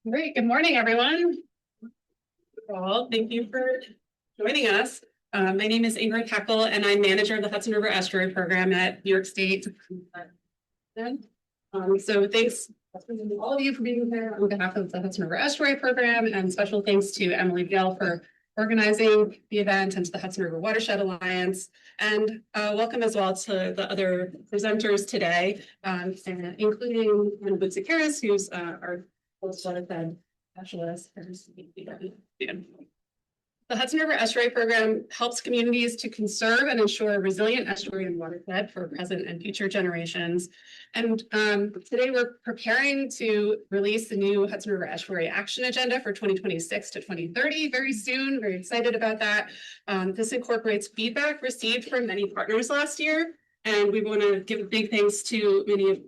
Great. Good morning, everyone. Well, thank you for joining us. My name is Ingrid Haeckel, and I'm manager of the Hudson River Estuary Program at New York State. So thanks all of you for being here on behalf of the Hudson River Estuary Program, and special thanks to Emily Gale for organizing the event and to the Hudson River Watershed Alliance. And welcome as well to the other presenters today, including Ingrid Haeckel, who's our watershed specialist. The Hudson River Estuary Program helps communities to conserve and ensure a resilient estuary and watershed for present and future generations. And today we're preparing to release the new Hudson River Estuary Action Agenda for 2026 to 2030 very soon. Very excited about that. This incorporates feedback received from many partners last year. And we want to give a big thanks to many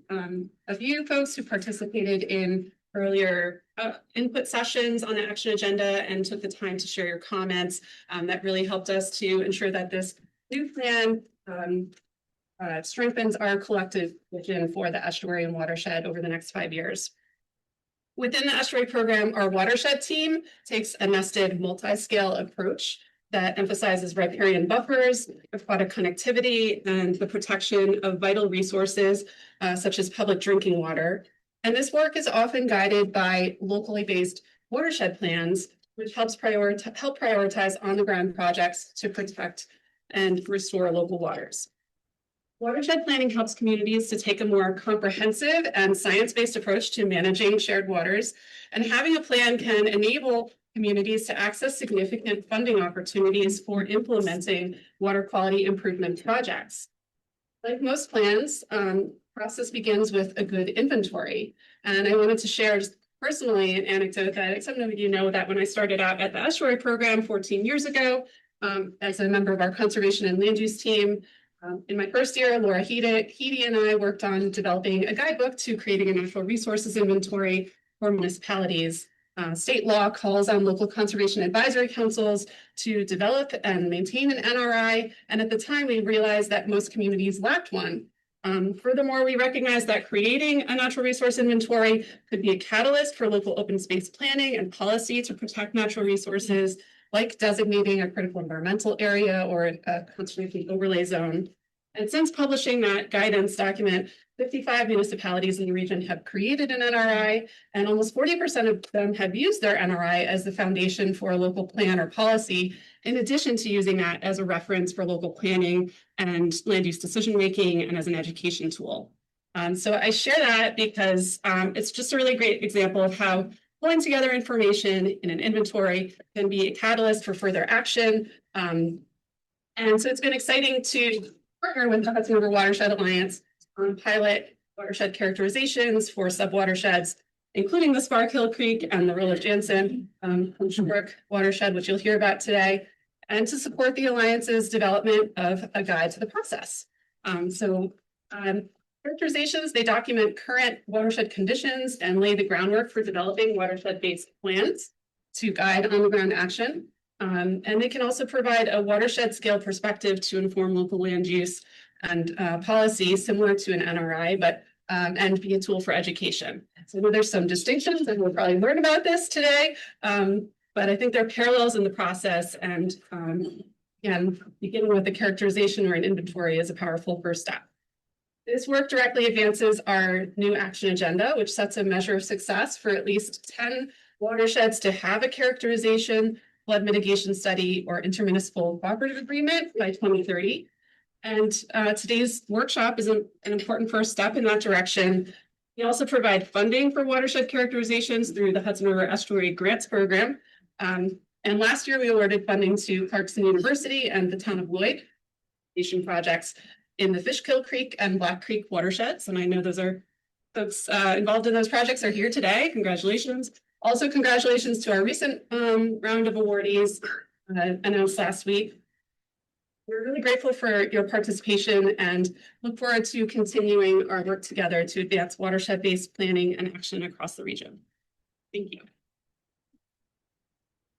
of you folks who participated in earlier input sessions on the action agenda and took the time to share your comments. That really helped us to ensure that this new plan strengthens our collective vision for the estuary and watershed over the next 5 years. Within the estuary program, our watershed team takes a nested multi-scale approach that emphasizes riparian buffers, aquatic connectivity, and the protection of vital resources such as public drinking water. And this work is often guided by locally based watershed plans, which help prioritize on-the-ground projects to protect and restore local waters. Watershed planning helps communities to take a more comprehensive and science-based approach to managing shared waters, and having a plan can enable communities to access significant funding opportunities for implementing water quality improvement projects. Like most plans, process begins with a good inventory. And I wanted to share just personally an anecdote that some of you know that when I started out at the estuary program 14 years ago, as a member of our conservation and land use team, in my first year, Laura Heedy and I worked on developing a guidebook to creating a natural resources inventory for municipalities. State law calls on local conservation advisory councils to develop and maintain an NRI. And at the time, we realized that most communities lacked one. Furthermore, we recognize that creating a natural resource inventory could be a catalyst for local open space planning and policy to protect natural resources, like designating a critical environmental area or a conservation overlay zone. And since publishing that guidance document, 55 municipalities in the region have created an NRI, and almost 40% of them have used their NRI as the foundation for a local plan or policy, in addition to using that as a reference for local planning and land use decision-making and as an education tool. So I share that because it's just a really great example of how pulling together information in an inventory can be a catalyst for further action. And so it's been exciting to partner with the Hudson River Watershed Alliance on pilot watershed characterizations for sub-watersheds, including the Sparkill Creek and the Rill Jansen Brook watershed, which you'll hear about today, and to support the Alliance's development of a guide to the process. Characterizations, they document current watershed conditions and lay the groundwork for developing watershed-based plans to guide on-the-ground action. And they can also provide a watershed scale perspective to inform local land use and policy similar to an NRI, but and be a tool for education. So there's some distinctions, and we'll probably learn about this today, but I think there are parallels in the process, and again, beginning with the characterization or an inventory is a powerful first step. This work directly advances our new action agenda, which sets a measure of success for at least 10 watersheds to have a characterization, flood mitigation study, or intermunicipal cooperative agreement by 2030. And today's workshop is an important first step in that direction. We also provide funding for watershed characterizations through the Hudson River Estuary Grants Program. And last year, we awarded funding to Clarkson University and the town of Lloyd projects in the Fishkill Creek and Black Creek watersheds. And I know those are folks involved in those projects are here today. Congratulations. Also, congratulations to our recent round of awardees announced last week. We're really grateful for your participation and look forward to continuing our work together to advance watershed-based planning and action across the region. Thank you.